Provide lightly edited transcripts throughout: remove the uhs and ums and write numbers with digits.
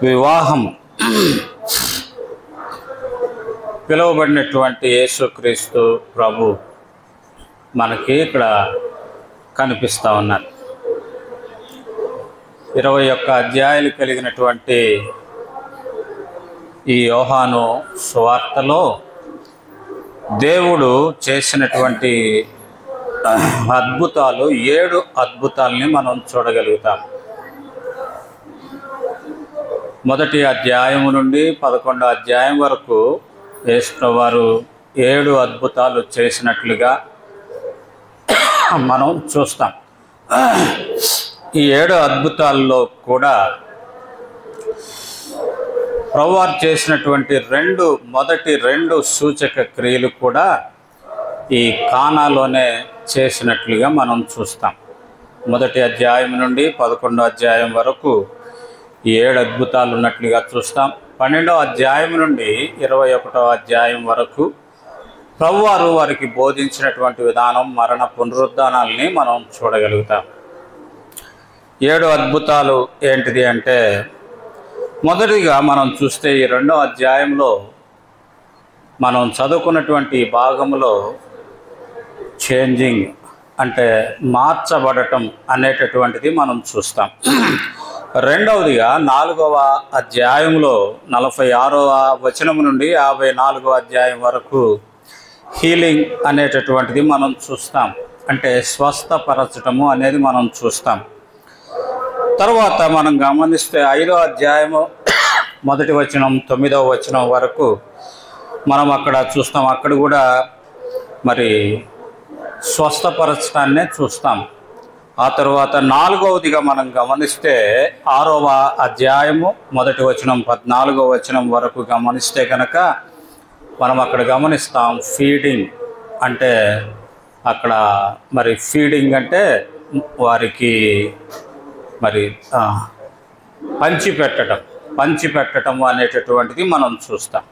వివాహం పిలువబడినటువంటి యేసుక్రీస్తు ప్రభు మనకి ఇక్కడ కనిపిస్తూ ఉన్నారు. 21 అధ్యాయాలు కలిగినటువంటి ఈ యోహాను సువార్తలో దేవుడు చేసినటువంటి అద్భుతాలు 7 అద్భుతాలని మనం చూడగలుగుతాం. మొదటి అధ్యాయం నుండి 11వ అధ్యాయం వరకు యేసువారు 7 అద్భుతాలు చేసినట్లుగా మనం చూస్తాం. ఈ 7 అద్భుతాల్లో కూడా ప్రభువారు చేసినటువంటి మొదటి రెండు సూచక క్రియలు కూడా ఈ కానాలోనే చేసినట్లుగా మనం చూస్తాం. మొదటి అధ్యాయం నుండి 11వ అధ్యాయం వరకు 7 అద్భుతాలు ఉన్నట్లుగా చూస్తాం. 12వ అధ్యాయం నుండి 21వ అధ్యాయం వరకు ప్రభువారు వారికి బోధించినటువంటి విధానం, మరణ పునరుద్ధానాల్ని మనం చూడగలుగుతాం. 7 అద్భుతాలు ఏంటిది అంటే, మొదటిగా మనం చూస్తే ఈ 2వ అధ్యాయంలో మనం చదువుకున్నటువంటి భాగంలో చేంజింగ్ అంటే మార్చబడటం అనేటటువంటిది మనం చూస్తాం. రెండవదిగా 4వ అధ్యాయంలో 46వ వచనం నుండి 54వ అధ్యాయం వరకు హీలింగ్ అనేటటువంటిది మనం చూస్తాం. అంటే స్వస్థపరచటము అనేది మనం చూస్తాం. తర్వాత మనం గమనిస్తే 5వ అధ్యాయము 1వ వచనం 9వ వచనం వరకు మనం అక్కడ చూస్తాం. అక్కడ కూడా మరి స్వస్థపరచడాన్నే చూస్తాం. ఆ తర్వాత 4వదిగా మనం గమనిస్తే 6వ అధ్యాయము 1వ వచనం 14వ వచనం వరకు గమనిస్తే కనుక మనం అక్కడ గమనిస్తాం ఫీడింగ్ అంటే, అక్కడ మరి ఫీడింగ్ అంటే వారికి మరి పంచిపెట్టడం అనేటటువంటిది మనం చూస్తాం.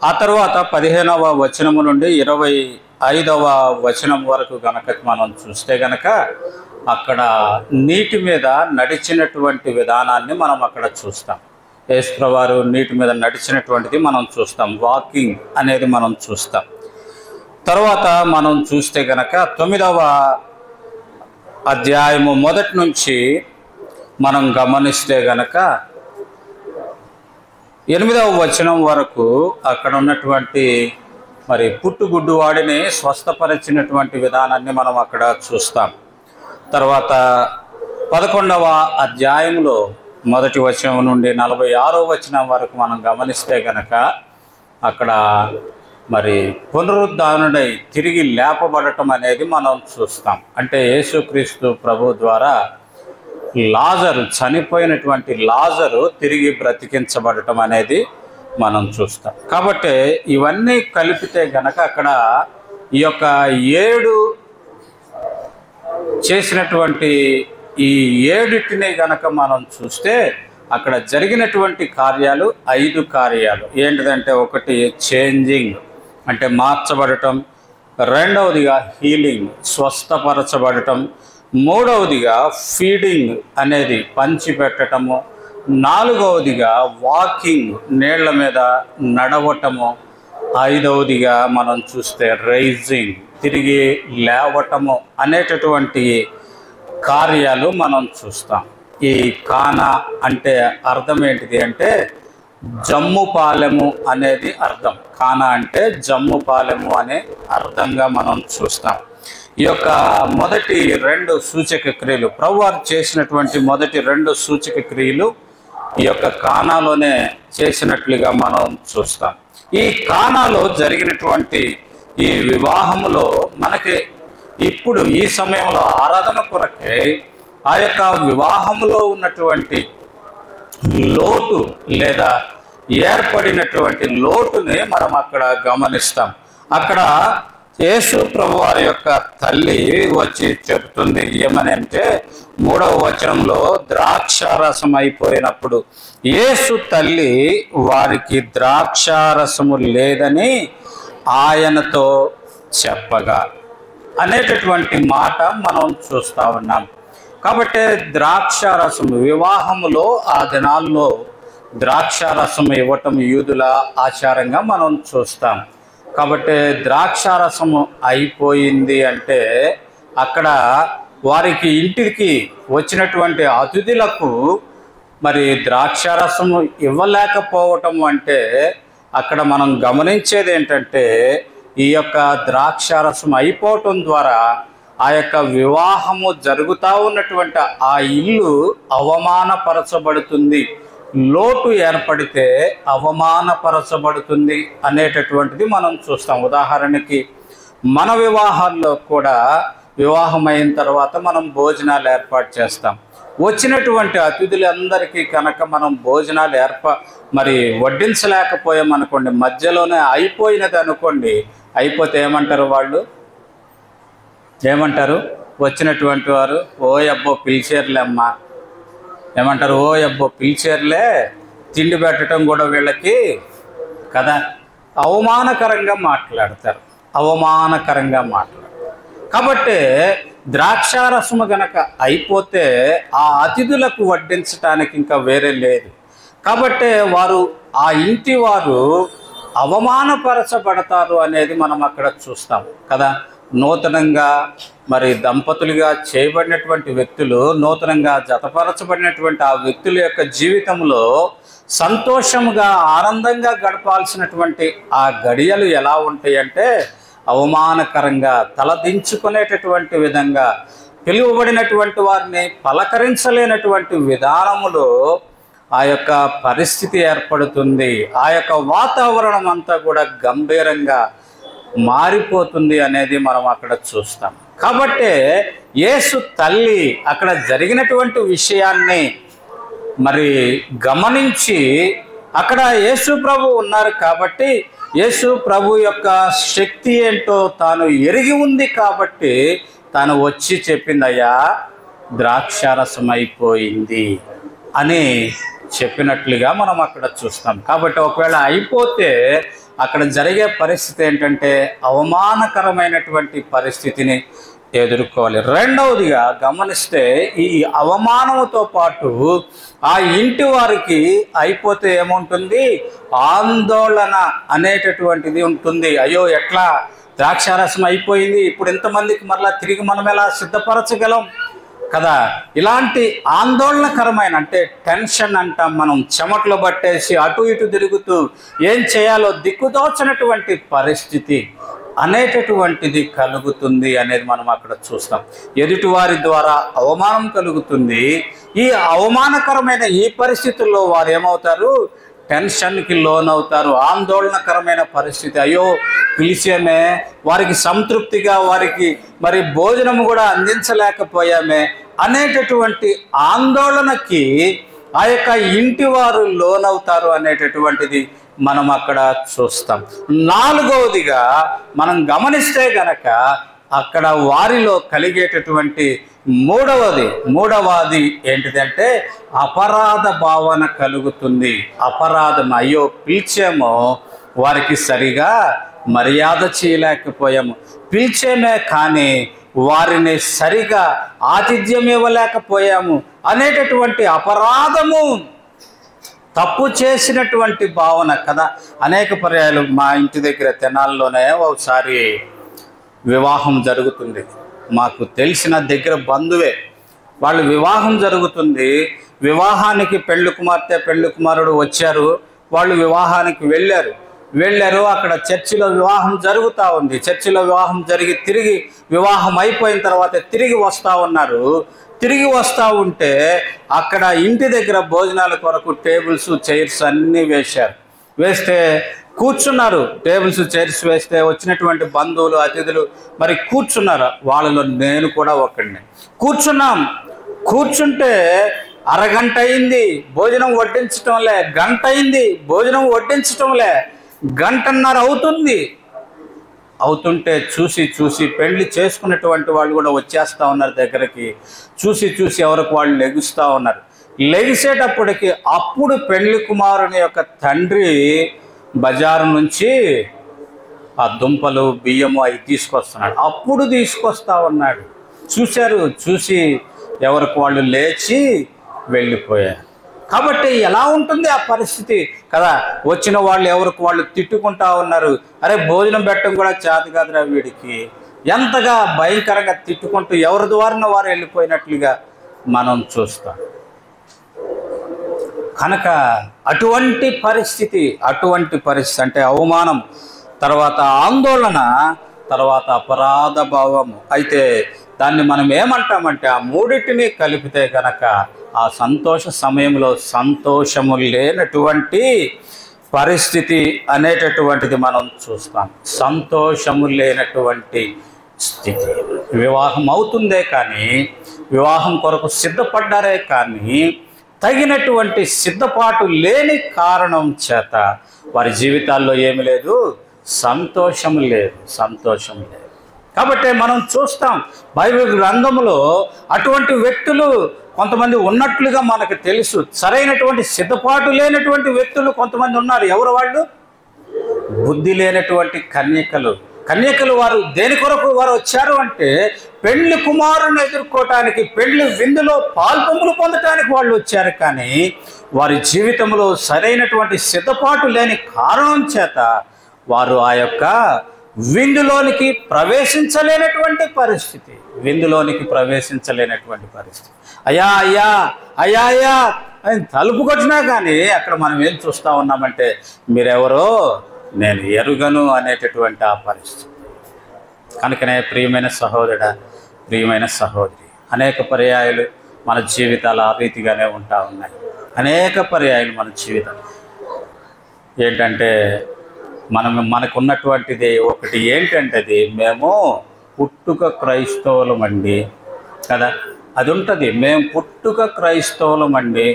ఆ తర్వాత 15వ వచనము నుండి 25వ వచనం వరకు గనక మనం చూస్తే గనక అక్కడ నీటి మీద నడిచినటువంటి విధానాన్ని మనం అక్కడ చూస్తాం. యేసువారు నీటి మీద నడిచినటువంటిది మనం చూస్తాం. వాకింగ్ అనేది మనం చూస్తాం. తర్వాత మనం చూస్తే గనక 9వ అధ్యాయము మొదటి నుంచి మనం గమనిస్తే గనక 8వ వచనం వరకు అక్కడ ఉన్నటువంటి మరి పుట్టుగుడ్డు వాడిని స్వస్థపరిచినటువంటి విధానాన్ని మనం అక్కడ చూస్తాం. తర్వాత 11వ అధ్యాయంలో 1వ వచనం నుండి 46వ వచనం వరకు మనం గమనిస్తే గనక అక్కడ మరి పునరుద్ధానుడై తిరిగి లేపబడటం అనేది మనం చూస్తాం. అంటే యేసుక్రీస్తు ప్రభు ద్వారా చనిపోయినటువంటి లాజరు తిరిగి బ్రతికించబడటం అనేది మనం చూస్తాం. కాబట్టి ఇవన్నీ కలిపితే గనక అక్కడ ఈ యొక్క 7 చేసినటువంటి ఈ 7టిని గనక మనం చూస్తే అక్కడ జరిగినటువంటి కార్యాలు 5 కార్యాలు ఏంటిదంటే, ఒకటి చేంజింగ్ అంటే మార్చబడటం, రెండవదిగా హీలింగ్ స్వస్థపరచబడటం, మూడవదిగా ఫీడింగ్ అనేది పంచిపెట్టటము, 4వదిగా వాకింగ్ నీళ్ల మీద నడవటము, 5వదిగా మనం చూస్తే రైజింగ్ తిరిగి లేవటము అనేటటువంటి కార్యాలు మనం చూస్తాం. ఈ కానా అంటే అర్థం ఏంటిది అంటే జమ్ముపాలెము అనేది అర్థం. కానా అంటే జమ్ముపాలెము అనే అర్థంగా మనం చూస్తాం. ఈ యొక్క మొదటి 2 సూచక క్రియలు, ప్రభువారు చేసినటువంటి మొదటి 2 సూచక క్రియలు ఈ యొక్క కానాలోనే చేసినట్లుగా మనం చూస్తాం. ఈ కానాలో జరిగినటువంటి ఈ వివాహములో మనకి ఇప్పుడు ఈ సమయంలో ఆరాధన కొరకే ఆ యొక్క వివాహంలో ఉన్నటువంటి లోటు లేదా ఏర్పడినటువంటి లోటుని మనం అక్కడ గమనిస్తాం. అక్కడ యేసు ప్రభువారి యొక్క తల్లి వచ్చి చెప్తుంది ఏమని అంటే, 3వ వచనంలో ద్రాక్షారసం అయిపోయినప్పుడు యేసు తల్లి వారికి ద్రాక్షారసము లేదని ఆయనతో చెప్పగా అనేటటువంటి మాట మనం చూస్తూ ఉన్నాం. కాబట్టి ద్రాక్షారసం వివాహములో ఆ దినాల్లో ద్రాక్షారసం ఇవ్వటం యూదుల ఆచారంగా మనం చూస్తాం. కాబట్టి ద్రాక్షారసము అయిపోయింది అంటే అక్కడ వారికి ఇంటికి వచ్చినటువంటి అతిథులకు మరి ద్రాక్షారసము ఇవ్వలేకపోవటం అంటే అక్కడ మనం గమనించేది ఏంటంటే ఈ యొక్క ద్రాక్షారసం అయిపోవటం ద్వారా ఆ యొక్క వివాహము జరుగుతూ ఉన్నటువంటి ఆ ఇల్లు అవమానపరచబడుతుంది, లోటు ఏర్పడితే అవమానపరచబడుతుంది అనేటటువంటిది మనం చూస్తాం. ఉదాహరణకి మన వివాహాల్లో కూడా వివాహం అయిన తర్వాత మనం భోజనాలు ఏర్పాటు చేస్తాం. వచ్చినటువంటి అతిథులందరికీ కనుక మనం భోజనాలు మరి వడ్డించలేకపోయామనుకోండి, మధ్యలోనే అయిపోయినది అనుకోండి, అయిపోతే ఏమంటారు వాళ్ళు? ఏమంటారు వచ్చినటువంటి వారు? ఓ అబ్బో పిలిచేర్లే అమ్మా, ఏమంటారు? ఓ అబ్బో పిలిచేర్లే, తిండి పెట్టడం కూడా వీళ్ళకి కదా, అవమానకరంగా మాట్లాడతారు, అవమానకరంగా మాట్లాడతారు. కాబట్టి ద్రాక్షారసము గనక అయిపోతే ఆ అతిథులకు వడ్డించడానికి ఇంకా వేరే లేదు. కాబట్టి వారు ఆ ఇంటి వారు అవమానపరచబడతారు అనేది మనం అక్కడ చూస్తాం కదా. నూతనంగా మరి దంపతులుగా చేయబడినటువంటి వ్యక్తులు, నూతనంగా జతపరచబడినటువంటి ఆ వ్యక్తుల యొక్క జీవితంలో సంతోషంగా ఆనందంగా గడపాల్సినటువంటి ఆ గడియలు ఎలా ఉంటాయంటే అవమానకరంగా తలదించుకునేటటువంటి విధంగా, పిలువబడినటువంటి వారిని పలకరించలేనటువంటి విధానములో ఆ యొక్క పరిస్థితి ఏర్పడుతుంది. ఆ యొక్క వాతావరణం అంతా కూడా గంభీరంగా మారిపోతుంది అనేది మనం అక్కడ చూస్తాం. కాబట్టి యేసు తల్లి అక్కడ జరిగినటువంటి విషయాన్ని మరి గమనించి, అక్కడ యేసు ప్రభు ఉన్నారు కాబట్టి యేసు ప్రభు యొక్క శక్తి ఏంటో తాను ఎరిగి ఉంది కాబట్టి తాను వచ్చి చెప్పిందయ్యా ద్రాక్షారసం అయిపోయింది అని చెప్పినట్లుగా మనం అక్కడ చూస్తాం. కాబట్టి ఒకవేళ అయిపోతే అక్కడ జరిగే పరిస్థితి ఏంటంటే అవమానకరమైనటువంటి పరిస్థితిని ఎదుర్కోవాలి. రెండవదిగా గమనిస్తే ఈ అవమానంతో పాటు ఆ ఇంటి వారికి అయిపోతే ఏముంటుంది? ఆందోళన అనేటటువంటిది ఉంటుంది. అయ్యో ఎట్లా ద్రాక్షారసం అయిపోయింది, ఇప్పుడు ఇంతమందికి మరలా తిరిగి మనం ఎలా సిద్ధపరచగలం కదా. ఇలాంటి ఆందోళనకరమైన అంటే టెన్షన్ అంటాం మనం, చెమటలు పట్టేసి అటు ఇటు తిరుగుతూ ఏం చేయాలో దిక్కుదోచనటువంటి పరిస్థితి అనేటటువంటిది కలుగుతుంది అనేది మనం అక్కడ చూస్తాం. ఎదుటివారి ద్వారా అవమానం కలుగుతుంది. ఈ అవమానకరమైన ఈ పరిస్థితుల్లో వారు ఏమవుతారు? టెన్షన్కి లోనవుతారు, ఆందోళనకరమైన పరిస్థితి. అయ్యో పిలిచేమే, వారికి సంతృప్తిగా వారికి మరి భోజనం కూడా అందించలేకపోయామే అనేటటువంటి ఆందోళనకి ఆ యొక్క ఇంటి వారు లోనవుతారు అనేటటువంటిది మనం అక్కడ చూస్తాం. నాలుగవదిగా మనం గమనిస్తే గనక అక్కడ వారిలో కలిగేటటువంటి మూడవది ఏంటిదంటే అపరాధ భావన కలుగుతుంది. అపరాధం, అయ్యో పిలిచేమో వారికి సరిగా మర్యాద చేయలేకపోయాము, పిలిచేమే కానీ వారిని సరిగా ఆతిథ్యం ఇవ్వలేకపోయాము అనేటటువంటి అపరాధము, తప్పు చేసినటువంటి భావన కదా. అనేక పర్యాయాలు మా ఇంటి దగ్గర తెనాల్లోనే ఒకసారి వివాహం జరుగుతుంది. మాకు తెలిసిన దగ్గర బంధువే, వాళ్ళు వివాహం జరుగుతుంది. వివాహానికి పెళ్లి కుమార్తె పెళ్లి కుమారుడు వచ్చారు. వాళ్ళు వివాహానికి వెళ్ళారు. అక్కడ చర్చిలో వివాహం జరుగుతూ ఉంది. చర్చిలో వివాహం జరిగి తిరిగి వివాహం అయిపోయిన తర్వాత తిరిగి వస్తూ ఉన్నారు. తిరిగి వస్తూ ఉంటే అక్కడ ఇంటి దగ్గర భోజనాల కొరకు టేబుల్స్ చైర్స్ అన్నీ వేస్తే కూర్చున్నారు. టేబుల్స్ చైర్స్ వేస్తే వచ్చినటువంటి బంధువులు అతిథులు మరి కూర్చున్నారు. వాళ్ళలో నేను కూడా ఒకడిని. కూర్చుంటే అరగంట అయింది భోజనం వడ్డించటంలే, గంట అయింది భోజనం వడ్డించటంలే, గంటన్నర అవుతుంటే చూసి పెళ్లి చేసుకున్నటువంటి వాళ్ళు కూడా వచ్చేస్తూ ఉన్నారు దగ్గరికి. చూసి ఎవరికి వాళ్ళు లెగుస్తూ ఉన్నారు. లెగిసేటప్పటికి అప్పుడు పెళ్లి కుమారుని యొక్క తండ్రి బజారు నుంచి ఆ దుంపలు బియ్యము అవి తీసుకొస్తున్నాడు. అప్పుడు తీసుకొస్తా ఉన్నాడు. చూసి ఎవరికి వాళ్ళు లేచి వెళ్ళిపోయారు. కాబట్టి ఎలా ఉంటుంది ఆ పరిస్థితి కదా? వచ్చిన వాళ్ళు ఎవరికి వాళ్ళు తిట్టుకుంటా ఉన్నారు. అరే భోజనం పెట్టడం కూడా చేత కాదురా వీడికి, ఎంతగా భయంకరంగా తిట్టుకుంటూ ఎవరి ద్వారా వారు వెళ్ళిపోయినట్లుగా మనం చూస్తాం. కనుక అటువంటి పరిస్థితి అంటే అవమానం, తర్వాత ఆందోళన, తర్వాత అపరాధ భావము. అయితే దాన్ని మనం ఏమంటామంటే ఆ మూడింటిని కలిపితే కనుక ఆ సంతోష సమయంలో సంతోషము లేనటువంటి పరిస్థితి అనేటటువంటిది మనం చూస్తాం. సంతోషము లేనటువంటి స్థితి. వివాహం అవుతుందే కానీ, వివాహం కొరకు సిద్ధపడ్డారే కానీ తగినటువంటి సిద్ధపాటు లేని కారణం చేత వారి జీవితాల్లో ఏమి లేదు, సంతోషం లేదు. కాబట్టి మనం చూస్తాం బైబిల్ గ్రంథంలో అటువంటి వ్యక్తులు కొంతమంది ఉన్నట్లుగా మనకు తెలుసు. సరైనటువంటి సిద్ధపాటు లేనటువంటి వ్యక్తులు కొంతమంది ఉన్నారు. ఎవరు వాళ్ళు? బుద్ధి లేనటువంటి కన్యకలు వారు దేని కొరకు వారు వచ్చారు అంటే పెళ్లి కుమారుని ఎదుర్కోవటానికి, పెళ్లి విందులో పాల్పొంపులు పొందటానికి వాళ్ళు వచ్చారు. కానీ వారి జీవితంలో సరైనటువంటి సిద్ధపాటు లేని కారణం చేత వారు ఆ యొక్క విందులోనికి ప్రవేశించలేనటువంటి పరిస్థితి. అయ్యా అయ్యా అయ్యా అయ్యా అని తలుపు కొట్టినా కానీ అక్కడ మనం ఏం చూస్తూ ఉన్నామంటే మీరెవరో నేను ఎరుగను అనేటటువంటి ఆ పరిస్థితి. కనుకనే ప్రియమైన సహోదరుడా, ప్రియమైన సహోదరి, అనేక పర్యాయాలు మన జీవితాలు ఆ రీతిగానే ఉంటా ఉన్నాయి. అనేక పర్యాయాలు మన జీవితం ఏంటంటే మనకున్నటువంటిది ఒకటి ఏంటంటే అది మేము పుట్టుక క్రైస్తవులమండి కదా, అది ఉంటుంది. మేము పుట్టుక క్రైస్తవులమండి.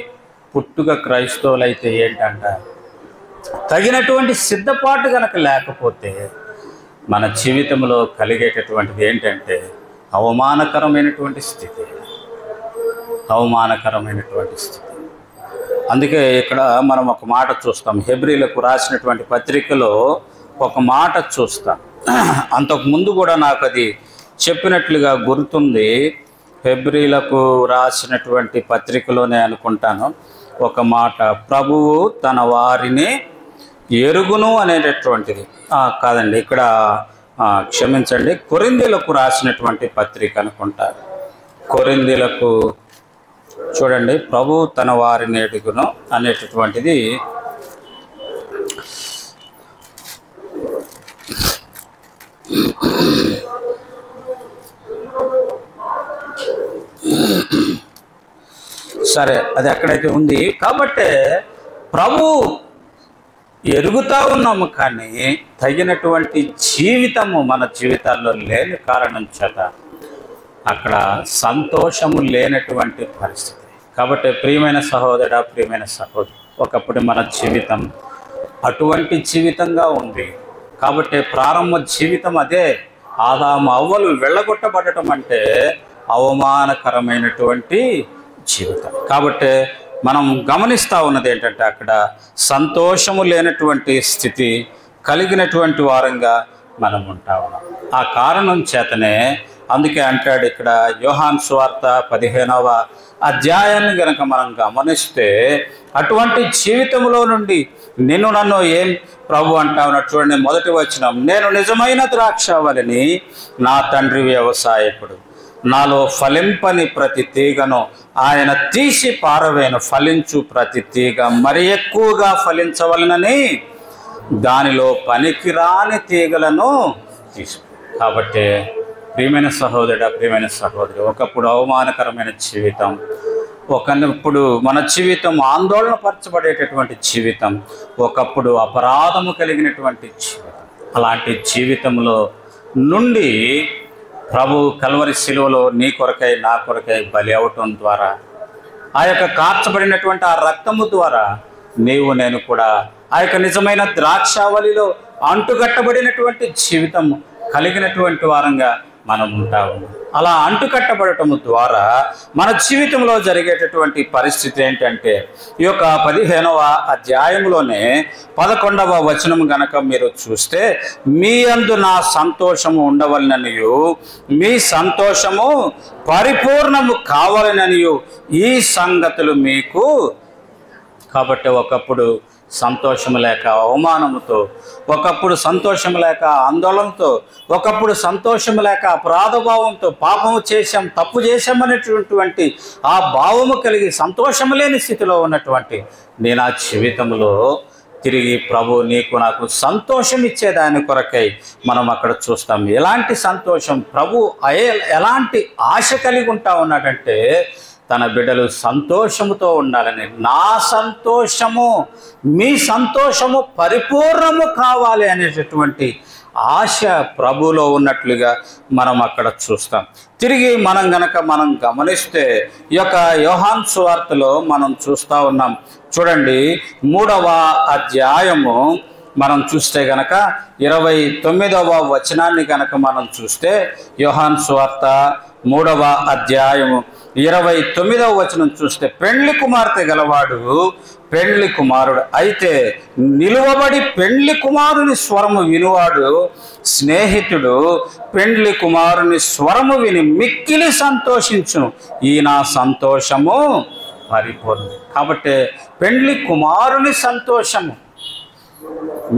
పుట్టుక క్రైస్తవులైతే ఏంటంట తగినటువంటి సిద్ధపాటు కనుక లేకపోతే మన జీవితంలో కలిగేటటువంటిది ఏంటంటే అవమానకరమైనటువంటి స్థితి. అందుకే ఇక్కడ మనం ఒక మాట చూస్తాం. హెబ్రీలకు రాసినటువంటి పత్రికలో ఒక మాట చూస్తాం. అంతకుముందు కూడా నాకు అది చెప్పినట్లుగా గుర్తుంది. హెబ్రీలకు రాసినటువంటి పత్రికలోనే అనుకుంటాను ఒక మాట, ప్రభువు తన వారిని ఎరుగును అనేటటువంటిది కాదండి, ఇక్కడ క్షమించండి, కొరింథీలకు రాసినటువంటి పత్రిక అనుకుంటారు. కొరింథీలకు చూడండి, ప్రభువు తన వారిని ఎరుగును అనేటటువంటిది సరే అది ఎక్కడైతే ఉంది. కాబట్టి ప్రభు ఎరుగుతూ ఉన్నాము కానీ తగినటువంటి జీవితము మన జీవితాల్లో లేని కారణం చేత అక్కడ సంతోషము లేనటువంటి పరిస్థితి. కాబట్టి ప్రియమైన సహోదరుడా, ప్రియమైన సహోదరి, ఒకప్పుడు మన జీవితం అటువంటి జీవితంగా ఉంది. కాబట్టి ప్రారంభ జీవితం అదే. ఆదాము అవ్వలు వెళ్ళగొట్టబడటం అంటే అవమానకరమైనటువంటి జీవితం. కాబట్టి మనం గమనిస్తూ ఉన్నది ఏంటంటే అక్కడ సంతోషము లేనటువంటి స్థితి కలిగినటువంటి వారంగా మనం ఉంటా ఉన్నాం. ఆ కారణం చేతనే అందుకే అంటాడు ఇక్కడ యోహాను సువార్త 15వ అధ్యాయాన్ని గనక మనం గమనిస్తే అటువంటి జీవితంలో నుండి నన్ను ఏం ప్రభు అంటా ఉన్నట్టు చూడండి. మొదటి వచనం, నేను నిజమైన ద్రాక్షావళిని, నా తండ్రి వ్యవసాయకుడు, నాలో ఫలింపని ప్రతి తీగను ఆయన తీసి పారవేను, ఫలించు ప్రతి తీగ మరి ఎక్కువగా ఫలించవలనని దానిలో పనికిరాని తీగలను తీసు. కాబట్టి ప్రియమైన సహోదరుడా, ప్రియమైన సహోదరి, ఒకప్పుడు అవమానకరమైన జీవితం, ఒకప్పుడు మన జీవితం ఆందోళన పరచబడేటటువంటి జీవితం, ఒకప్పుడు అపరాధము కలిగినటువంటి జీవితం. అలాంటి జీవితంలో నుండి ప్రభు కల్వరి శిలువలో నీ కొరకై నా కొరకై బలి అవటం ద్వారా, ఆ యొక్క కార్చబడినటువంటి ఆ రక్తము ద్వారా నీవు నేను కూడా ఆ యొక్క నిజమైన ద్రాక్షావళిలో అంటుగట్టబడినటువంటి జీవితం కలిగినటువంటి వారంగా మనం ఉంటా ఉన్నాం. అలా అంటుకట్టబడటం ద్వారా మన జీవితంలో జరిగేటటువంటి పరిస్థితి ఏంటంటే ఈ యొక్క 15వ అధ్యాయంలోనే 11వ వచనం గనక మీరు చూస్తే, మీ యందు నా సంతోషము ఉండవలననియు మీ సంతోషము పరిపూర్ణము కావాలననియు ఈ సంగతులు మీకు. కాబట్టి ఒకప్పుడు సంతోషం లేక అవమానంతో, ఒకప్పుడు సంతోషం లేక ఆందోళనతో, ఒకప్పుడు సంతోషం లేక అపరాధభావంతో, పాపము చేశాం, తప్పు చేశామనేటువంటి ఆ భావము కలిగి సంతోషం లేని స్థితిలో ఉన్నటువంటి నేను ఆ జీవితంలో తిరిగి ప్రభు నీకు నాకు సంతోషం ఇచ్చేదాని కొరకై మనం అక్కడ చూస్తాం. ఎలాంటి సంతోషం ప్రభు ఎలాంటి ఆశ కలిగి ఉంటా ఉన్నాడంటే తన బిడ్డలు సంతోషముతో ఉండాలని, నా సంతోషము మీ సంతోషము పరిపూర్ణము కావాలి అనేటటువంటి ఆశ ప్రభులో ఉన్నట్లుగా మనం అక్కడ చూస్తాం. తిరిగి మనం గమనిస్తే ఈ యొక్క యోహాను సువార్తలో మనం చూస్తూ ఉన్నాం. చూడండి 3వ అధ్యాయము మనం చూస్తే గనక 29వ వచనాన్ని గనక మనం చూస్తే, యోహాను సువార్త 3వ అధ్యాయము 29వ వచనం చూస్తే, పెండ్లి కుమార్తె గలవాడు పెండ్లి కుమారుడు అయితే నిలువబడి పెండ్లి కుమారుని స్వరము వినువాడు స్నేహితుడు పెండ్లి కుమారుని స్వరము విని మిక్కిలి సంతోషించును, ఈ నా సంతోషము పరిపూర్ణం. కాబట్టి పెండ్లి కుమారుని సంతోషము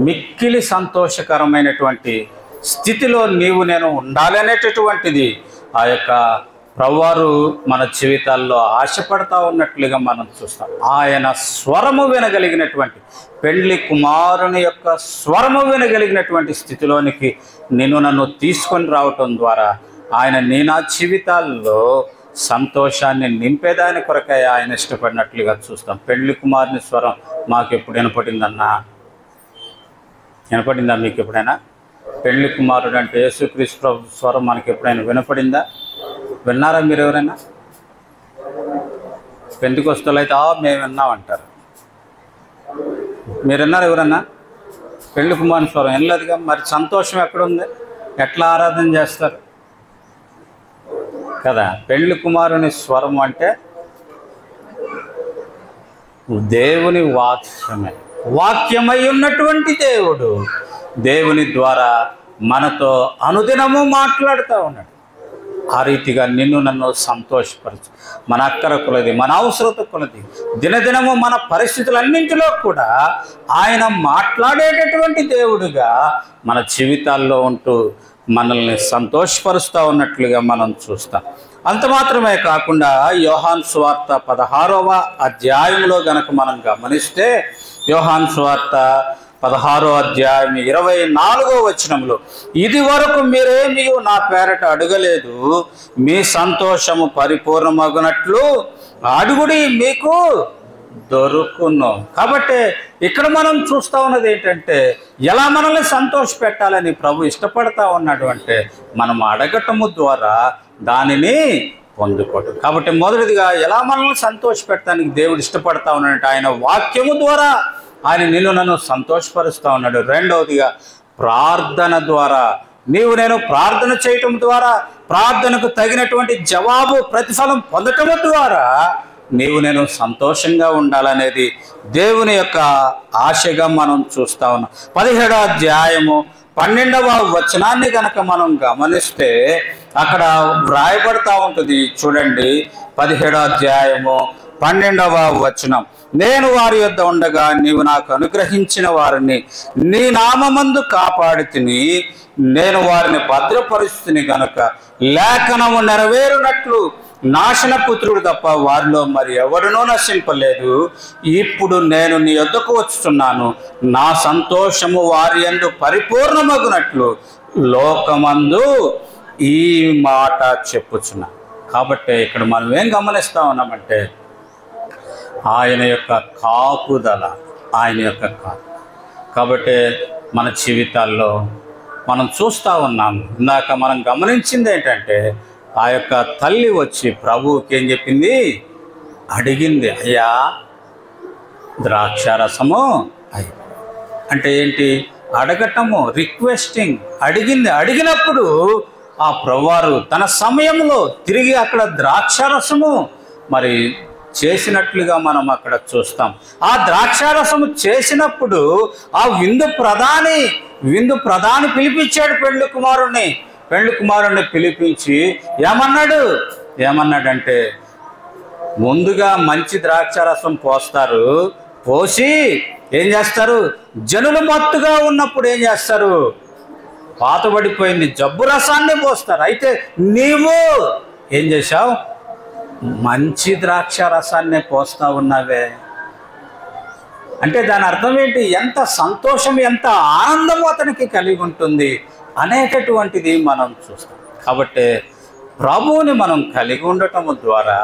మిక్కిలి సంతోషకరమైనటువంటి స్థితిలో నీవు నేను ఉండాలి అనేటటువంటిది ఆ యొక్క ప్రభువారు మన జీవితాల్లో ఆశపడతా ఉన్నట్లుగా మనం చూస్తాం. ఆయన స్వరము వినగలిగినటువంటి, పెండ్లి కుమారుని యొక్క స్వరము వినగలిగినటువంటి స్థితిలోనికి నన్ను తీసుకొని రావటం ద్వారా ఆయన నా జీవితాల్లో సంతోషాన్ని నింపేదాని కొరకై ఆయన ఇష్టపడినట్లుగా చూస్తాం. పెండ్లి కుమారుని స్వరం మాకు ఎప్పుడు వినపడిందా? మీకు ఎప్పుడైనా పెండ్లి కుమారుడు అంటే యేసుక్రీస్తు స్వరం మనకి ఎప్పుడైనా వినపడిందా? విన్నారా మీరు ఎవరైనా? పెంతెకొస్తేలు అయితే మేము విన్నామంటారు. మీరు విన్నారా ఎవరన్నా? పెండ్లి కుమారుని స్వరం వినలేదుగా. మరి సంతోషం ఎక్కడుంది? ఎట్లా ఆరాధన చేస్తారు కదా? పెండ్లి కుమారుని స్వరం అంటే దేవుని వాక్యమై ఉన్నటువంటి దేవుడు దేవుని ద్వారా మనతో అనుదినము మాట్లాడుతూ ఉన్నాడు. ఆ రీతిగా నన్ను సంతోషపరచు, మన అక్కర కొలది, మన అవసరత కొలది, దినదినము మన పరిస్థితులన్నింటిలో కూడా ఆయన మాట్లాడేటటువంటి దేవుడుగా మన జీవితాల్లో ఉంటూ మనల్ని సంతోషపరుస్తూ ఉన్నట్లుగా మనం చూస్తాం. అంత మాత్రమే కాకుండా యోహాను సువార్త 16వ అధ్యాయంలో గనక మనం గమనిస్తే, యోహాను సువార్త 16వ అధ్యాయం 24వ వచనంలో, ఇది వరకు మీరేమీ నా పేరట అడగలేదు, మీ సంతోషము పరిపూర్ణమగునట్లు అడుగుడి మీకు దొరుకును. కాబట్టి ఇక్కడ మనం చూస్తూ ఉన్నది ఏంటంటే, ఎలా మనల్ని సంతోష పెట్టాలని ప్రభు ఇష్టపడతా ఉన్నాడు అంటే మనం అడగటము ద్వారా దానిని పొందుకోవటం. కాబట్టి మొదటిదిగా ఎలా మనల్ని సంతోష పెట్టడానికి దేవుడు ఇష్టపడతా ఉన్నాడంటే ఆయన వాక్యము ద్వారా ఆయన నన్ను సంతోషపరుస్తూ ఉన్నాడు. రెండవదిగా ప్రార్థన ద్వారా, నేను ప్రార్థన చేయటం ద్వారా, ప్రార్థనకు తగినటువంటి జవాబు ప్రతిఫలం పొందటం ద్వారా నేను సంతోషంగా ఉండాలనేది దేవుని యొక్క ఆశగా మనం చూస్తా ఉన్నాం. 17వ అధ్యాయము 12వ వచనాన్ని కనుక మనం గమనిస్తే అక్కడ వ్రాయబడతా ఉంటుంది. చూడండి 17వ అధ్యాయము 12వ వచనం, నేను వారి యొద్ద ఉండగా నీవు నాకు అనుగ్రహించిన వారిని నీ నామమందు కాపాడితిని, నేను వారిని భద్రపరుస్తుని గనుక లేఖనము నెరవేరునట్లు నాశనపుత్రుడు తప్ప వారిలో మరి ఎవరినో నశింపలేదు. ఇప్పుడు నేను నీ యొద్దకు వచ్చుతున్నాను, నా సంతోషము వారి యందు పరిపూర్ణమగునట్లు లోకమందు ఈ మాట చెప్పుచున్నా. కాబట్టి ఇక్కడ మనం ఏం గమనిస్తా ఉన్నామంటే ఆయన యొక్క కాపుదల, ఆయన యొక్క కాబట్టి మన జీవితాల్లో మనం చూస్తూ ఉన్నాము. ఇందాక మనం గమనించింది ఏంటంటే ఆ యొక్క తల్లి వచ్చి ప్రభువుకి ఏం చెప్పింది? అడిగింది, అయ్యా ద్రాక్షారసము అయ్యి. అంటే ఏంటి? అడగటము, రిక్వెస్టింగ్. అడిగినప్పుడు ఆ ప్రభువారు తన సమయంలో తిరిగి అక్కడ ద్రాక్షారసము మరి చేసినట్లుగా మనం అక్కడ చూస్తాం. ఆ ద్రాక్షారసము చేసినప్పుడు ఆ విందు ప్రధాని పిలిపించాడు పెండ్లి కుమారుణ్ణి పిలిపించి ఏమన్నాడంటే ముందుగా మంచి ద్రాక్షారసం పోస్తారు, పోసి ఏం చేస్తారు, జనులు మత్తుగా ఉన్నప్పుడు ఏం చేస్తారు, పాతబడిపోయింది జబ్బు రసాన్ని పోస్తారు. అయితే నీవు ఏం చేశావు, మంచి ద్రాక్ష రసాన్నే పోస్తా ఉన్నావే. అంటే దాని అర్థం ఏంటి, ఎంత సంతోషం ఎంత ఆనందం అతనికి కలిగి ఉంటుంది అనేటటువంటిది మనం చూస్తాం. కాబట్టి ప్రభువుని మనం కలిగి ఉండటం ద్వారా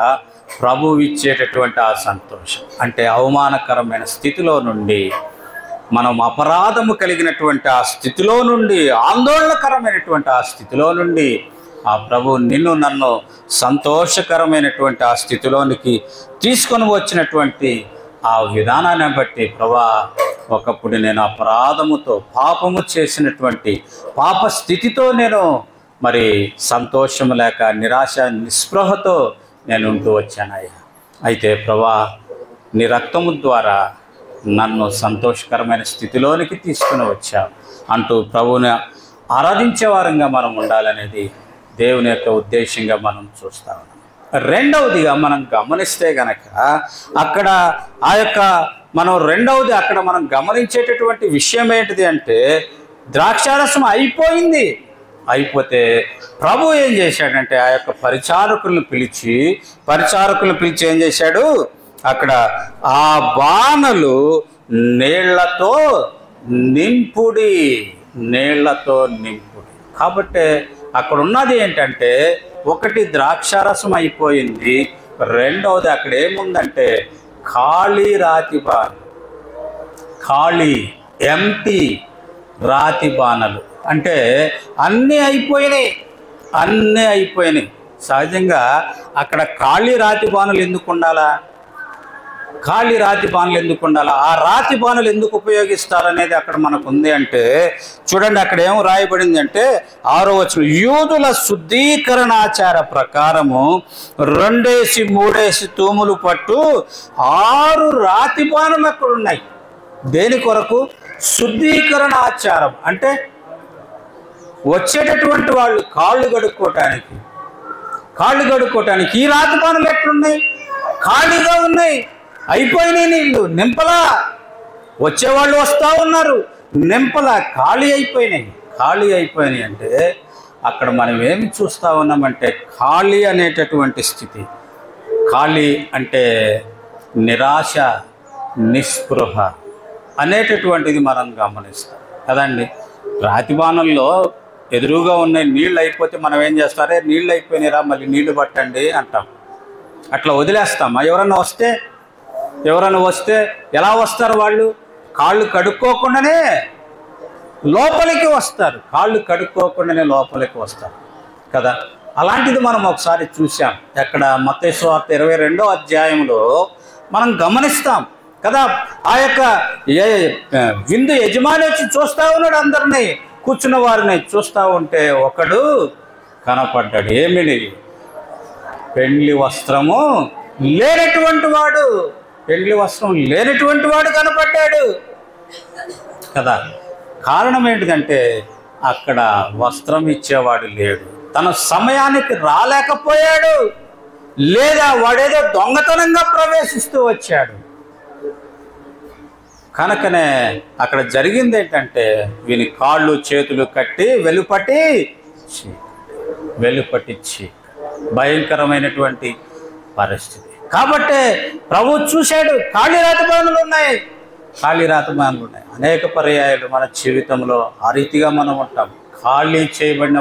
ప్రభువు ఇచ్చేటటువంటి ఆ సంతోషం, అంటే అవమానకరమైన స్థితిలో నుండి, మనం అపరాధము కలిగినటువంటి ఆ స్థితిలో నుండి, ఆందోళనకరమైనటువంటి ఆ స్థితిలో నుండి ఆ ప్రభువు నిన్ను నన్ను సంతోషకరమైనటువంటి ఆ స్థితిలోనికి తీసుకొని వచ్చినటువంటి ఆ విధానాన్ని బట్టి, ప్రభా ఒకప్పుడు నేను అపరాధముతో పాపము చేసినటువంటి పాప స్థితితో నేను మరి సంతోషము లేక నిరాశ నిస్పృహతో నేను ఉంటూ వచ్చానయ్యా. అయితే ప్రభా నీ రక్తము ద్వారా నన్ను సంతోషకరమైన స్థితిలోనికి తీసుకుని వచ్చావు అంటూ ప్రభువుని ఆరాధించే వారంగా మనం ఉండాలనేది దేవుని యొక్క ఉద్దేశంగా మనం చూస్తా ఉన్నాం. రెండవదిగా మనం గమనిస్తే గనక అక్కడ మనం గమనించేటటువంటి విషయం ఏంటిది అంటే, ద్రాక్షారసం అయిపోతే ప్రభు ఏం చేశాడంటే ఆ యొక్క పరిచారకులను పిలిచి ఏం చేశాడు, అక్కడ ఆ బాణలు నీళ్లతో నింపుడి. కాబట్టి అక్కడ ఉన్నది ఏంటంటే, ఒకటి ద్రాక్షారసం అయిపోయింది, రెండవది అక్కడ ఏముందంటే ఖాళీ రాతి బాణలు, ఎంటీ రాతి బాణలు. అంటే అన్నీ అయిపోయినాయి. సహజంగా అక్కడ ఖాళీ రాతి బాణలు ఎందుకు ఉండాలా, ఆ రాతి బాణలు ఎందుకు ఉపయోగిస్తారు అనేది అక్కడ మనకు ఉంది. అంటే చూడండి, అక్కడ ఏం రాయబడింది అంటే 6వ వచనం, యూదుల శుద్ధీకరణాచార ప్రకారము 2-3 తూములు పట్టు 6 రాతి బాణలు అక్కడ ఉన్నాయి. దేని కొరకు? శుద్ధీకరణ ఆచారం. అంటే వచ్చేటటువంటి వాళ్ళు కాళ్ళు కడుక్కోవటానికి ఈ రాతి బాణలు ఎట్లున్నాయి, ఖాళీగా ఉన్నాయి, అయిపోయినాయి, నీళ్ళు నింపలా. వచ్చేవాళ్ళు వస్తూ ఉన్నారు, నింపలా, ఖాళీ అయిపోయినాయి. అంటే అక్కడ మనం ఏమి చూస్తూ ఉన్నామంటే, ఖాళీ అనేటటువంటి స్థితి, ఖాళీ అంటే నిరాశ నిస్పృహ అనేటటువంటిది మనం గమనిస్తాం కదండి. రాతి బాణల్లో ఎదురుగా ఉన్నాయి, నీళ్ళు అయిపోతే మనం ఏం చేస్తారే, నీళ్ళు అయిపోయినారా మళ్ళీ నీళ్లు పట్టండి అంటాం. అట్లా వదిలేస్తామా? ఎవరన్నా వస్తే ఎలా వస్తారు వాళ్ళు? కాళ్ళు కడుక్కోకుండానే లోపలికి వస్తారు కదా. అలాంటిది మనం ఒకసారి చూసాం. ఎక్కడ మత్తయి సువార్త 22వ అధ్యాయంలో మనం గమనిస్తాం కదా. ఆ యొక్క విందు యజమాని వచ్చి చూస్తూ ఉన్నాడు, అందరినీ కూర్చున్న వారిని చూస్తూ ఉంటే ఒకడు కనపడ్డాడు. ఏమిటి? పెండ్లి వస్త్రము లేనటువంటి వాడు కనపడ్డాడు కదా. కారణం ఏంటిదంటే అక్కడ వస్త్రం ఇచ్చేవాడు లేడు, తన సమయానికి రాలేకపోయాడు, లేదా వాడేదో దొంగతనంగా ప్రవేశిస్తూ వచ్చాడు. కనుకనే అక్కడ జరిగింది ఏంటంటే, వీని కాళ్ళు చేతులు కట్టి వెలుపటి భయంకరమైనటువంటి పరిస్థితి. కాబట్టి ప్రభు చూశాడు, ఖాళీ రాతి బాణలు ఉన్నాయి. అనేక పర్యాయాలు మన జీవితంలో ఆ రీతిగా మనం ఉంటాం. ఖాళీ చేయబడిన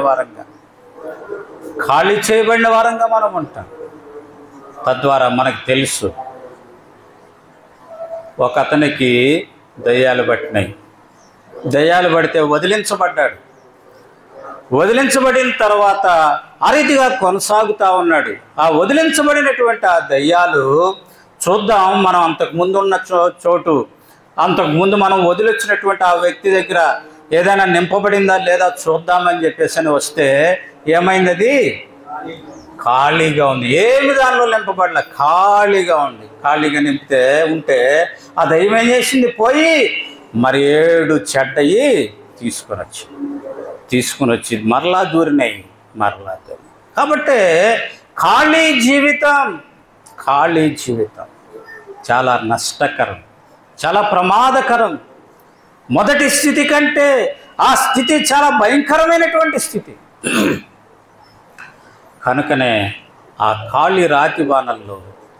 వారంగా మనం ఉంటాం. తద్వారా మనకు తెలుసు, ఒక అతనికి దయ్యాలు పడితే వదిలించబడిన తర్వాత ఆ రీతిగా కొనసాగుతూ ఉన్నాడు. ఆ వదిలించబడినటువంటి ఆ దయ్యాలు చూద్దాం, మనం అంతకుముందు ఉన్న చోటు, అంతకుముందు మనం వదిలిచ్చినటువంటి ఆ వ్యక్తి దగ్గర ఏదైనా నింపబడిందా లేదా చూద్దామని చెప్పేసి వస్తే ఏమైంది? అది ఖాళీగా ఉంది. ఏమి దానిలో నింపబడలే, ఖాళీగా ఉంది. ఖాళీగా నింపితే ఉంటే ఆ దయ్యం ఏం చేసింది? పోయి మరి 7 చెడ్డయి తీసుకొని వచ్చి మరలా దూరినాయి, మరలా దూరినాయి. కాబట్టి ఖాళీ జీవితం చాలా నష్టకరం, చాలా ప్రమాదకరం. మొదటి స్థితి కంటే ఆ స్థితి చాలా భయంకరమైనటువంటి స్థితి. కనుకనే ఆ ఖాళీ రాతి బాణల్లో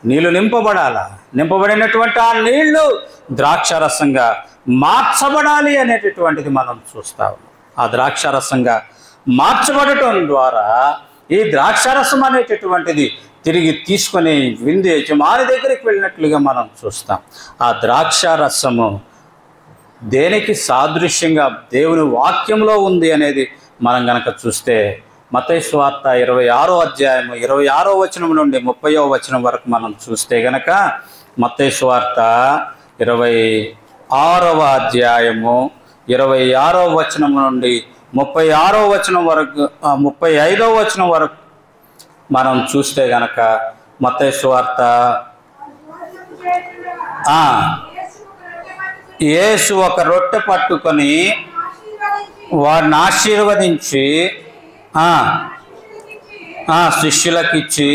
నీళ్లు నింపబడినటువంటి ఆ నీళ్లు ద్రాక్షారసంగా మార్చబడాలి అనేటటువంటిది మనం చూస్తాం. ఆ ద్రాక్షారసంగా మార్చబడటం ద్వారా ఈ ద్రాక్షారసం అనేటటువంటిది తిరిగి తీసుకొని విందు యజమాని దగ్గరికి వెళ్ళినట్లుగా మనం చూస్తాం. ఆ ద్రాక్షారసము దేనికి సాదృశ్యంగా దేవుని వాక్యంలో ఉంది అనేది మనం గనక చూస్తే మత్తయి సువార్త 26వ అధ్యాయము 26వ వచనం నుండి 30వ వచనం వరకు మనం చూస్తే గనక మత్తయి సువార్త 26వ అధ్యాయము 26వ వచనం నుండి 36వ వచనం వరకు 35వ వచనం వరకు మనం చూస్తే గనక మత్తయి సువార్త యేసు ఒక రొట్టె పట్టుకొని వారిని ఆశీర్వదించి శిష్యులకిచ్చి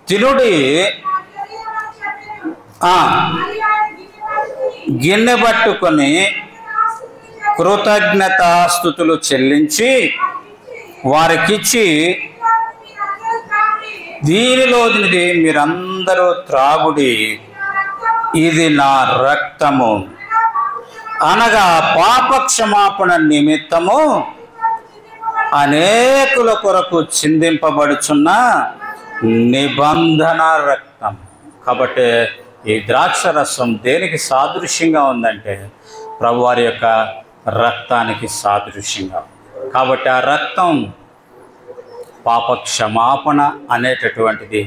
తినుడి, గిన్నె పట్టుకొని కృతజ్ఞతాస్తుతులు చెల్లించి వారికిచ్చి దీనిలోనిది మీరందరూ త్రాగుడి, ఇది నా రక్తము, అనగా పాప క్షమాపణ నిమిత్తము అనేకుల కొరకు చిందింపబడుచున్న నిబంధన రక్తం. కాబట్టి ఈ ద్రాక్షరసం దేనికి సాదృశ్యంగా ఉందంటే ప్రభువారి యొక్క రక్తానికి సాదృశ్యంగా ఉంది. కాబట్టి ఆ రక్తం పాప క్షమాపణ అనేటటువంటిది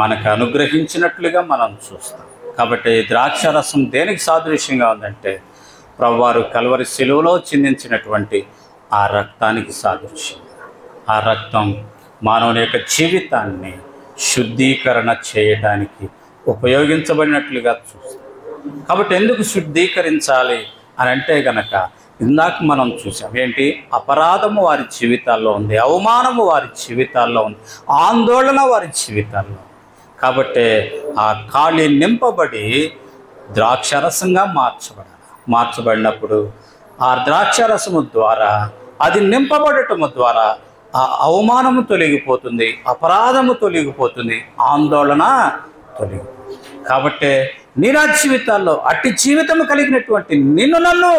మనకు అనుగ్రహించినట్లుగా మనం చూస్తాం. కాబట్టి ద్రాక్షరసం దేనికి సాదృశ్యంగా ఉందంటే ప్రభువారు కల్వరి శిలువలో చిందించినటువంటి ఆ రక్తానికి సాదృశ్యంగా. ఆ రక్తం మానవుని యొక్క జీవితాన్ని శుద్ధీకరణ చేయడానికి ఉపయోగించబడినట్లుగా చూస్తాం. కాబట్టి ఎందుకు శుద్ధీకరించాలి అని అంటే గనక ఇందాక మనం చూసాం ఏంటి? అపరాధము వారి జీవితాల్లో ఉంది, అవమానము వారి జీవితాల్లో ఉంది, ఆందోళన వారి జీవితాల్లో. కాబట్టి ఆ ఖాళీ నింపబడి ద్రాక్షరసంగా మార్చబడినప్పుడు ఆ ద్రాక్షరసము ద్వారా అది నింపబడటము ద్వారా ఆ అవమానము తొలగిపోతుంది, అపరాధము తొలగిపోతుంది, ఆందోళన తొలగిపోతుంది. కాబట్టి నీ నా జీవితాల్లో అట్టి జీవితము కలిగినటువంటి నన్ను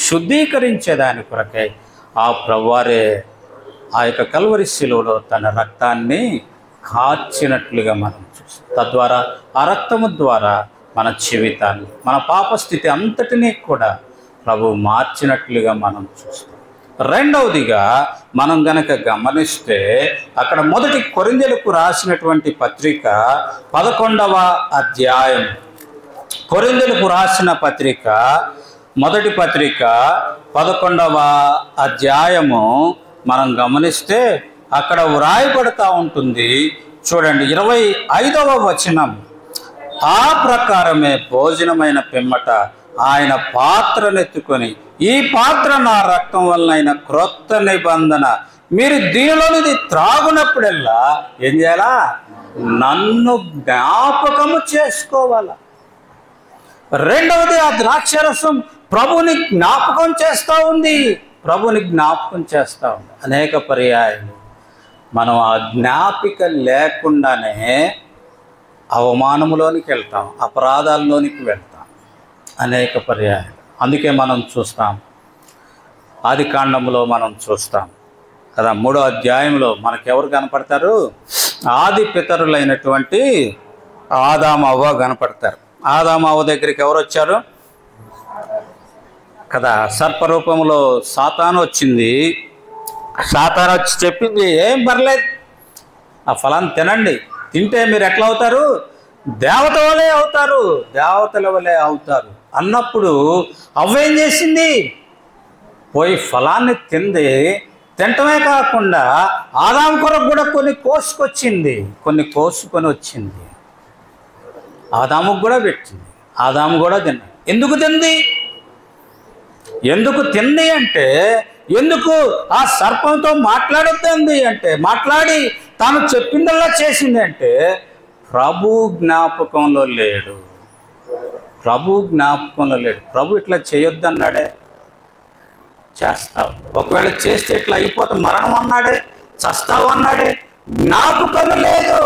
శుద్ధీకరించేదాని కొరకై ఆ ప్రభువారే ఆ యొక్క కల్వరి శిలువలో తన రక్తాన్ని కార్చినట్లుగా మనం చూస్తాం. తద్వారా ఆ రక్తము ద్వారా మన జీవితాన్ని, మన పాపస్థితి అంతటినీ కూడా ప్రభు మార్చినట్లుగా మనం చూస్తాం. రెండవదిగా మనం గనక గమనిస్తే అక్కడ మొదటి కొరింథీయులకు రాసినటువంటి పత్రిక 11వ అధ్యాయం, కొరింథీయులకు రాసిన పత్రిక మొదటి పత్రిక 11వ అధ్యాయము మనం గమనిస్తే అక్కడ వ్రాయబడతా ఉంటుంది. చూడండి 25వ వచనం. ఆ ప్రకారమే భోజనమైన పిమ్మట ఆయన పాత్రనెత్తుకొని, ఈ పాత్ర నా రక్తం వలన క్రొత్త నిబంధన, మీరు దీనిలోనిది త్రాగునప్పుడల్లా ఏం చేయాలా? నన్ను జ్ఞాపకము చేసుకోవాలా. రెండవది ఆ ద్రాక్షరసం ప్రభుని జ్ఞాపకం చేస్తూ ఉంది, అనేక పర్యాయాలు మనం ఆ జ్ఞాపిక లేకుండానే అవమానంలోనికి వెళ్తాం, అపరాధాల్లోనికి వెళ్తాం అనేక పర్యాయాలు. అందుకే మనం చూస్తాం ఆదికాండంలో మనం చూస్తాం కదా, 3వ అధ్యాయంలో మనకెవరు కనపడతారు? ఆది పితరులైనటువంటి ఆదాము అవ్వ కనపడతారు. ఆదాము అవ్వ దగ్గరికి ఎవరు వచ్చారు కదా? సర్పరూపంలో సాతాను వచ్చింది. సాతాను వచ్చి చెప్పింది, ఏం పర్లేదు, ఆ ఫలాన్ని తినండి, తింటే మీరు ఎట్లా అవుతారు? దేవతల వలె అవుతారు అన్నప్పుడు అవ్వేం చేసింది? పోయి ఫలాన్ని తింది. తినటమే కాకుండా ఆదాము కొరకు కూడా కొన్ని కోసుకొని వచ్చింది. ఆదాముకు కూడా పెట్టింది. ఆదాము కూడా తిన్నాడు. ఎందుకు తింది అంటే, ఎందుకు ఆ సర్పంతో మాట్లాడొద్దంది అంటే, మాట్లాడి తాను చెప్పిందల్లా చేసింది అంటే, ప్రభు జ్ఞాపకంలో లేడు. ప్రభు ఇట్లా చేయొద్దన్నాడే, చేస్తావు. ఒకవేళ చేస్తే ఇట్లా అయిపోతే మరణం అన్నాడే, చస్తావు అన్నాడే. జ్ఞాపకం లేదు.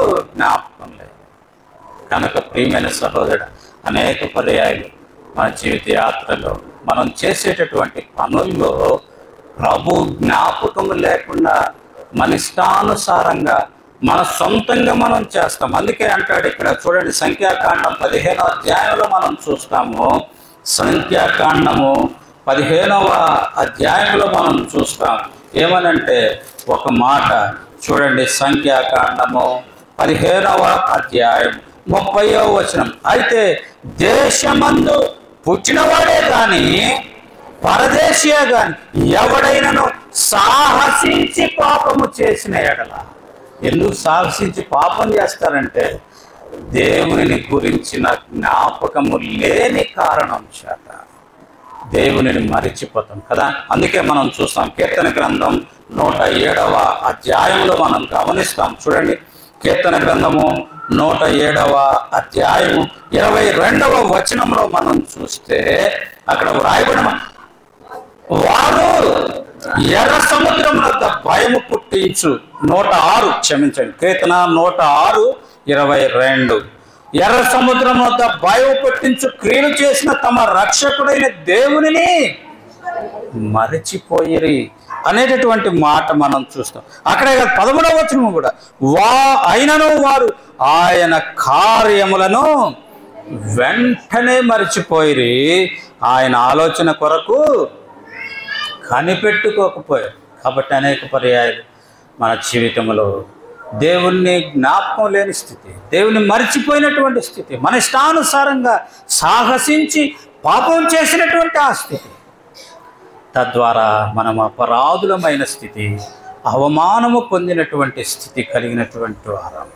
కనుక ప్రియమైన సహోదరుడు, అనేక పర్యాయాలు మన జీవిత యాత్రలో మనం చేసేటటువంటి పనుల్లో ప్రభు జ్ఞాపకం లేకుండా మన ఇష్టానుసారంగా మన సొంతంగా మనం చేస్తాం. అందుకే అంటాడు ఇక్కడ చూడండి, సంఖ్యాకాండం 15వ అధ్యాయంలో మనం చూస్తాము. సంఖ్యాకాండము 15వ అధ్యాయంలో మనం చూస్తాం. ఏమనంటే ఒక మాట చూడండి, సంఖ్యాకాండము 15వ అధ్యాయం 30వ వచనం. అయితే దేశమందు పుట్టినవాడే కానీ పరదేశీయే కానీ ఎవడైనను సాహసించి పాపము చేసిన ఎడల. ఎందుకు సాహసించి పాపం చేస్తారంటే, దేవుని గురించిన జ్ఞాపకము లేని కారణం చేత దేవునిని మరిచిపోతాం కదా. అందుకే మనం చూస్తాం, కీర్తన గ్రంథం 107వ అధ్యాయంలో మనం గమనిస్తాం. చూడండి, కీర్తన గ్రంథము 107వ అధ్యాయము 22వ వచనంలో మనం చూస్తే అక్కడ వ్రాయబడిన, వారు ఎర్ర సముద్రం వద్ద భయము పుట్టించు 106, క్షమించండి, కీర్తన 106:22. ఎర్ర సముద్రం వద్ద భయం పుట్టించు క్రియలు చేసిన తమ రక్షకుడైన దేవునిని మరచిపోయిరి అనేటటువంటి మాట మనం చూస్తాం. అక్కడే 13వ వచనం కూడా, అయినను వారు ఆయన కార్యములను వెంటనే మరచిపోయిరి, ఆయన ఆలోచన కొరకు కనిపెట్టుకోకపోయారు. కాబట్టి అనేక పర్యాయాలు మన జీవితంలో దేవుణ్ణి జ్ఞాపకం లేని స్థితి, దేవుని మరిచిపోయినటువంటి స్థితి, మన ఇష్టానుసారంగా సాహసించి పాపం చేసినటువంటి ఆ స్థితి, తద్వారా మనం అపరాధులమైన స్థితి, అవమానము పొందినటువంటి స్థితి కలిగినటువంటి వారం.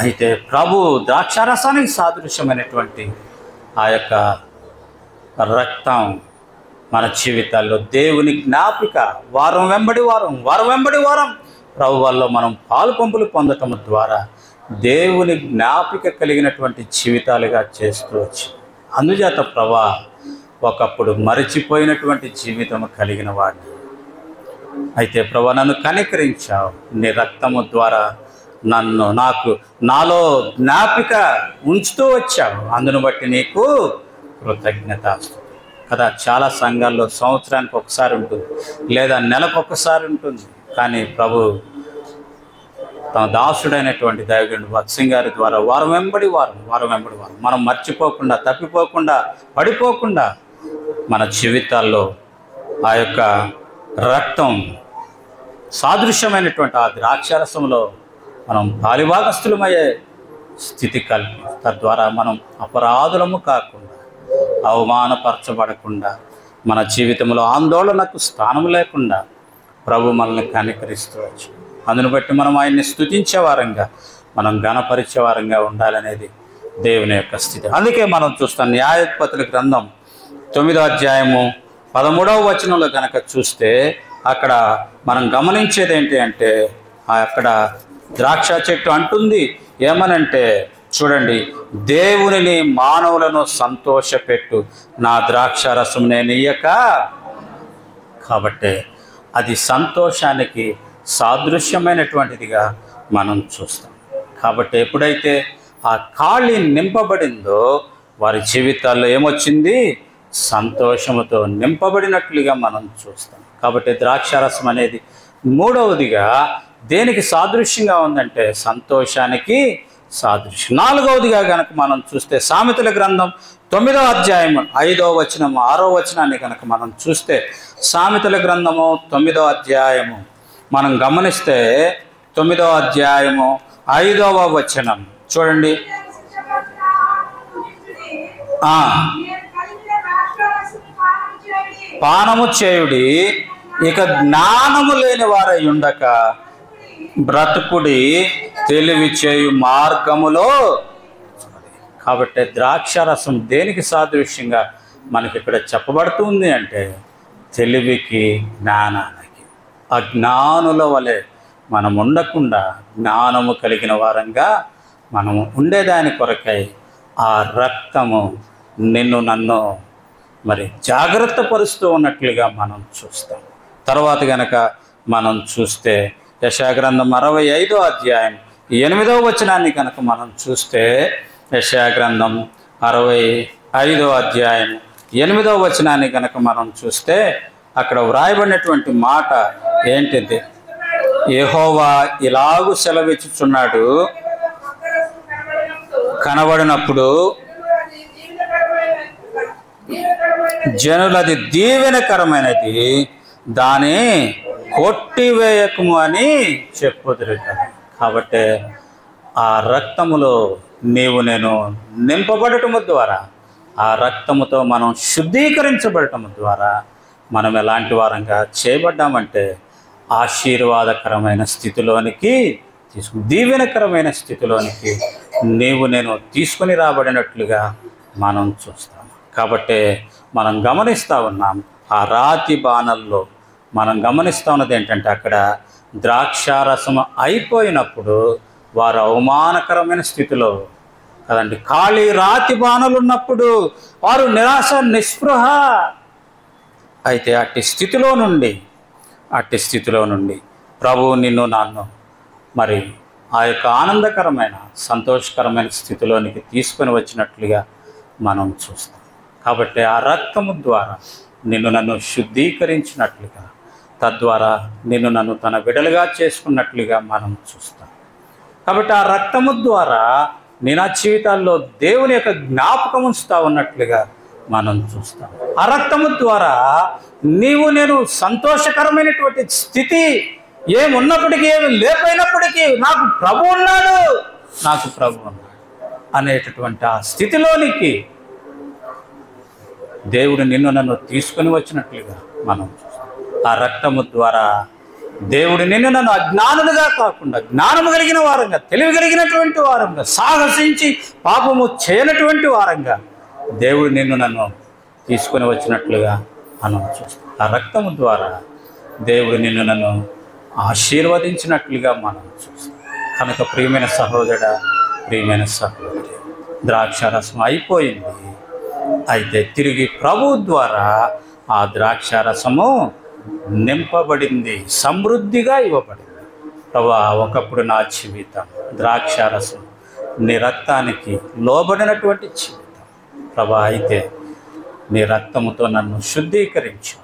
అయితే ప్రభు ద్రాక్షారసానికి సాదృశ్యమైనటువంటి ఆ యొక్క రక్తం మన జీవితాల్లో దేవుని జ్ఞాపిక వారం వెంబడి వారం ప్రభు వల్ల మనం పాలు పంపులు పొందటం ద్వారా దేవుని జ్ఞాపిక కలిగినటువంటి జీవితాలుగా చేస్తూ వచ్చి, అందుచేత ప్రభా ఒకప్పుడు మరచిపోయినటువంటి జీవితం కలిగిన వాడిని. అయితే ప్రభా నన్ను కనికరించావు, నీ రక్తము ద్వారా నాలో జ్ఞాపిక ఉంచుతూ వచ్చావు, అందును బట్టి నీకు కృతజ్ఞతాస్తుతి కదా. చాలా సంఘాల్లో సంవత్సరానికి ఒకసారి ఉంటుంది, లేదా నెలకు ఒకసారి ఉంటుంది. కానీ ప్రభు తన దాసుడైనటువంటి దైవజనుడు భక్సింగ్ గారి ద్వారా వారం వెంబడి వారం మనం మర్చిపోకుండా, తప్పిపోకుండా, పడిపోకుండా మన జీవితాల్లో ఆ యొక్క రక్తం సాదృశ్యమైనటువంటి ఆ ద్రాక్షారసంలో మనం పాలిభాగస్థులమయ్యే స్థితి కలిపి, తద్వారా మనం అపరాధులము కాకుండా, అవమానపరచబడకుండా, మన జీవితంలో ఆందోళనకు స్థానం లేకుండా ప్రభు మనల్ని కనికరిస్తూ వచ్చు. అందును బట్టి మనం ఆయన్ని స్తుతించే వారంగా, మనం ఘనపరిచే వారంగా ఉండాలనేది దేవుని యొక్క స్థితి. అందుకే మనం చూస్తాం, న్యాయాధిపతుల గ్రంథం 9వ అధ్యాయము 13వ వచనంలో కనుక చూస్తే అక్కడ మనం గమనించేది ఏంటి అంటే, అక్కడ ద్రాక్ష చెట్టు అంటుంది ఏమనంటే, చూడండి, దేవునిని మానవులను సంతోషపెట్టు, నా ద్రాక్ష రసం నేను ఇయ్యక. కాబట్టి అది సంతోషానికి సాదృశ్యమైనటువంటిదిగా మనం చూస్తాం. కాబట్టి ఎప్పుడైతే ఆ ఖాళీ నింపబడిందో వారి జీవితాల్లో ఏమొచ్చింది? సంతోషముతో నింపబడినట్లుగా మనం చూస్తాం. కాబట్టి ద్రాక్షారసం అనేది మూడవదిగా దేనికి సాదృశ్యంగా ఉందంటే సంతోషానికి సాదృశ్యం. నాలుగవదిగా కనుక మనం చూస్తే సామెతల గ్రంథం 9వ అధ్యాయం 5వ వచనం 6వ వచనాన్ని కనుక మనం చూస్తే, సామెతల గ్రంథము 9వ అధ్యాయము మనం గమనిస్తే 9వ అధ్యాయము 5వ వచనం చూడండి. పానము చేయుడి, ఇక జ్ఞానము లేని వారై ఉండక బ్రతుకుడి తెలివి చేయు మార్గములో. కాబట్టి ద్రాక్షారసం దేనికి సాదృశ్యంగా మనకి ఇక్కడ చెప్పబడుతుంది అంటే తెలివికి, జ్ఞానానికి. అజ్ఞానుల వలె మనం ఉండకుండా జ్ఞానము కలిగిన వారంగా మనము ఉండేదాని కొరకై ఆ రక్తము నిన్ను నన్ను మరి జాగ్రత్త పరుస్తూ ఉన్నట్లుగా మనం చూస్తాం. తర్వాత గనక మనం చూస్తే యెషయా గ్రంథం 65వ అధ్యాయం 8వ వచనాన్ని కనుక మనం చూస్తే, యెషయా గ్రంథం 65వ అధ్యాయం 8వ వచనాన్ని కనుక మనం చూస్తే అక్కడ వ్రాయబడినటువంటి మాట ఏంటిది? యెహోవా ఇలాగు సెలవిచ్చుచున్నాడు, కనబడినప్పుడు జనులది దీవెనకరమైనది, దాని కొట్టివేయకము అని చెప్పుదురు కదా. కాబట్టి ఆ రక్తములో నీవు నేను నింపబడటము ద్వారా, ఆ రక్తముతో మనం శుద్ధీకరించబడటము ద్వారా మనం ఎలాంటి వారంగా చేయబడ్డామంటే ఆశీర్వాదకరమైన స్థితిలోనికి దీవెనకరమైన స్థితిలోనికి నీవు నేను తీసుకొని రాబడినట్లుగా మనం చూస్తాం. కాబట్టి మనం గమనిస్తూ ఉన్నాం, ఆ రాతి బాణల్లో మనం గమనిస్తూ ఉన్నది ఏంటంటే అక్కడ ద్రాక్షారసం అయిపోయినప్పుడు వారు అవమానకరమైన స్థితిలో కదండి, ఖాళీ రాతి బాణలు ఉన్నప్పుడు వారు నిరాశ నిస్పృహ. అయితే అట్టి స్థితిలో నుండి ప్రభువు నిన్ను నన్ను మరి ఆ యొక్క ఆనందకరమైన సంతోషకరమైన స్థితిలోనికి తీసుకొని వచ్చినట్లుగా మనం చూస్తాం. కాబట్టి ఆ రక్తము ద్వారా నిన్ను నన్ను శుద్ధీకరించినట్లుగా, తద్వారా నిన్ను నన్ను తన బిడ్డలుగా చేసుకున్నట్లుగా మనం చూస్తాం. కాబట్టి ఆ రక్తము ద్వారా నీ నా జీవితాల్లో దేవుని యొక్క జ్ఞాపకం ఉంచుతా ఉన్నట్లుగా మనం చూస్తాం. ఆ రక్తము ద్వారా నీవు నేను సంతోషకరమైనటువంటి స్థితి ఏమున్నప్పటికీ, ఏమి లేకపోయినప్పటికీ నాకు ప్రభు ఉన్నాడు అనేటటువంటి ఆ స్థితిలోనికి దేవుడు నిన్ను నన్ను తీసుకొని వచ్చినట్లుగా మనం చూస్తాం. ఆ రక్తము ద్వారా దేవుడు నిన్ను నన్ను అజ్ఞానులుగా కాకుండా జ్ఞానము కలిగిన వారంగా, తెలివి కలిగినటువంటి వారంగా, సాహసించి పాపము చేయనటువంటి వారంగా దేవుడు నిన్ను నన్ను తీసుకొని వచ్చినట్లుగా మనం చూస్తాం. ఆ రక్తము ద్వారా దేవుడు నిన్ను నన్ను ఆశీర్వదించినట్లుగా మనం చూస్తాం. కనుక ప్రియమైన సహోదరుడా, ప్రియమైన సహోదరి, ద్రాక్షారసం అయిపోయింది. అయితే తిరిగి ప్రభు ద్వారా ఆ ద్రాక్షారసము నింపబడింది, సమృద్ధిగా ఇవ్వబడింది. ప్రభా, ఒకప్పుడు నా జీవితం ద్రాక్షారసం నీ రక్తానికి లోబడినటువంటి జీవితం ప్రభా. అయితే నీ రక్తముతో నన్ను శుద్ధీకరించు.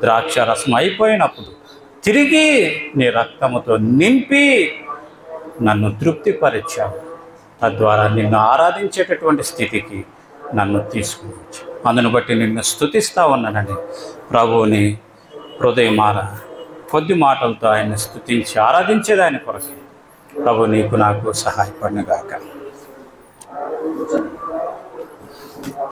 ద్రాక్షారసం అయిపోయినప్పుడు తిరిగి నీ రక్తముతో నింపి నన్ను తృప్తిపరిచావు. తద్వారా నిన్ను ఆరాధించేటటువంటి స్థితికి నన్ను తీసుకువచ్చు. అందును బట్టి నిన్ను స్తుతిస్తా ఉన్నానని ప్రభువుని హృదయమార కొద్ది మాటలతో ఆయన్ని స్తుతించి ఆరాధించేదాని కొరకు ప్రభు నీకు నాకు సహాయపడినగాక.